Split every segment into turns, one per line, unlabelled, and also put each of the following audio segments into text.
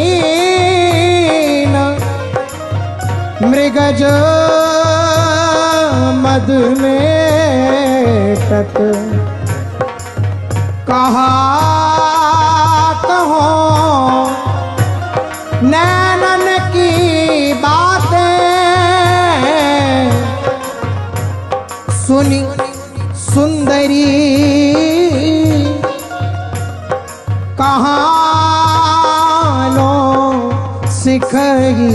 जनमीन मृगज मद में तत कहा कहो नैनन की बातें सुनी सुंदरी कहानो सिखगी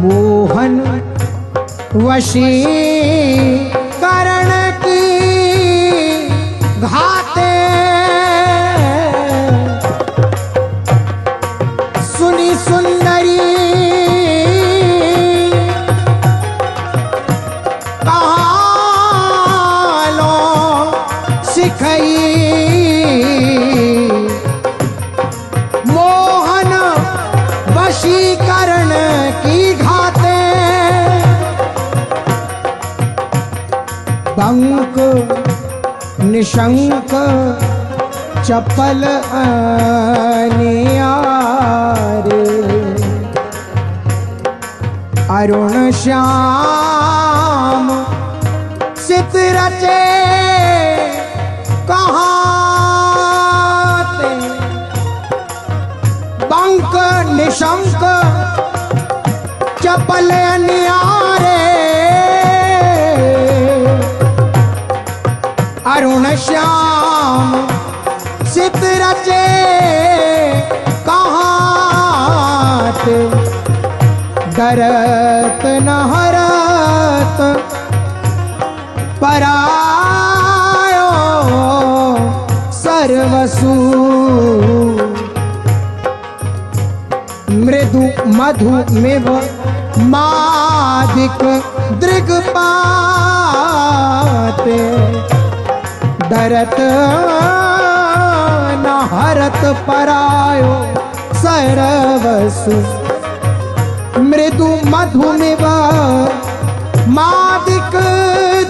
मोहन वशी करण की घाते सुनी सुंदरी कहानो सिखई मोहन वशीकरण की घाते बंक निशंक चपल अनियारे अरुण श्याम सित रचे कहाते बंक निशंक चपल अनियारे अरुण श्याम सित रचे कहाते डरत न हरत परायो सर्वसु मृदु मधु मिव मादिक दृग्पाते डरत न हरत परायो सर्वसु मृदु मधु मिव मादिक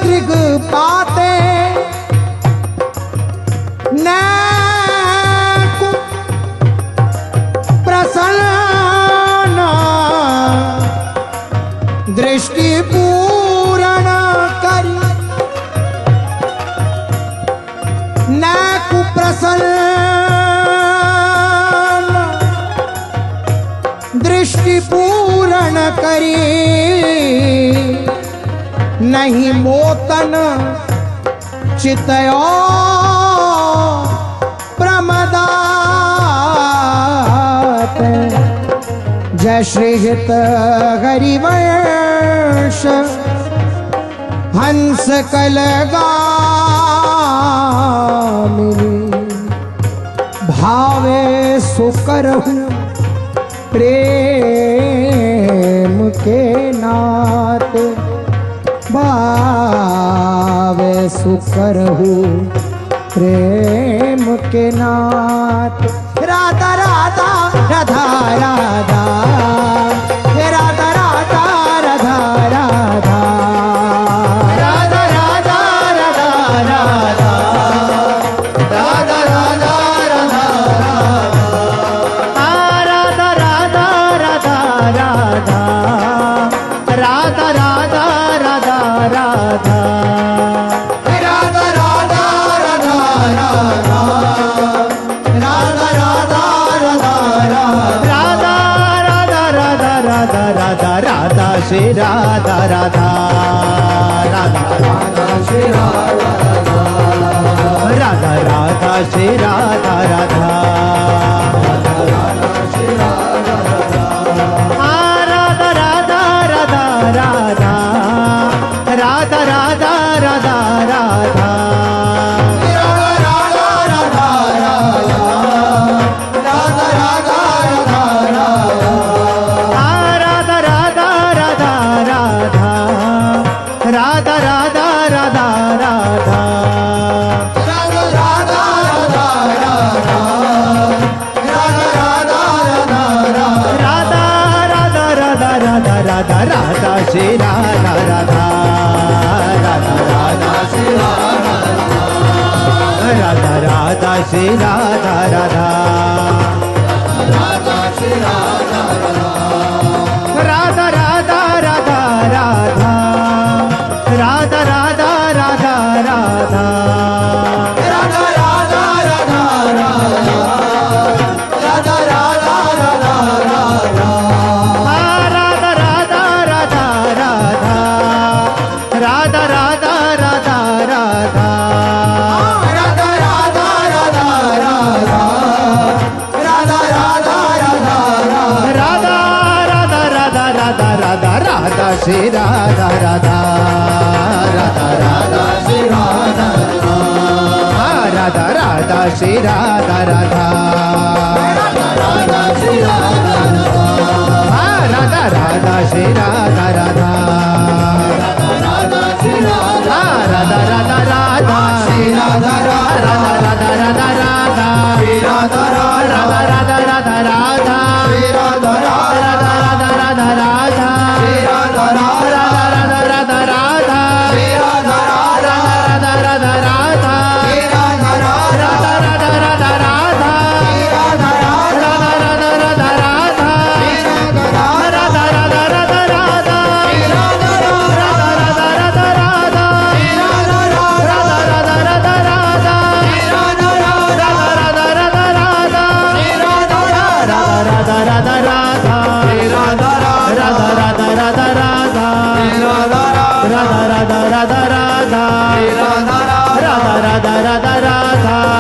दृग्पाते नैकु प्रसन्न दृष्टि पूर्ण करी नैकु प्रसन्न दृष्टि पूर्ण करी नहीं मोतन चितयो प्रमदात जय श्री हित हरिवंश हंस कलगामिनी भावे सुकरहु प्रेम के नाते भावे सुकरहु प्रेम के नाते राधा राधा राधा राधा राधा राधा राधा राधा राधा राधा राधा राधा राधा राधा
श्री राधा राधा राधा राधा श्री राधा राधा राधा श्री राधा राधा राधा श्री राधा राधा राधा राधा राधा राधा राधा राधा राधा राधा राधा श्री राधा राधा राधा राधा श्री राधा राधा राधा श्री राधा राधा राधा श्री राधा राधा राधा राधा राधा राधा राधा राधा राधा राधा श्री राधा राधा राधा राधा श्री राधा राधा राधा श्री राधा राधा राधा श्री राधा राधा राधा श्री राधा राधा राधा श्री राधा राधा राधा राधा श्री राधा राधा राधा राधा राधा श्री राधा राधा राधा राधा राधा श्री राधा राधा राधा राधा राधा राधा राधा राधा राधा राधा राधा राधा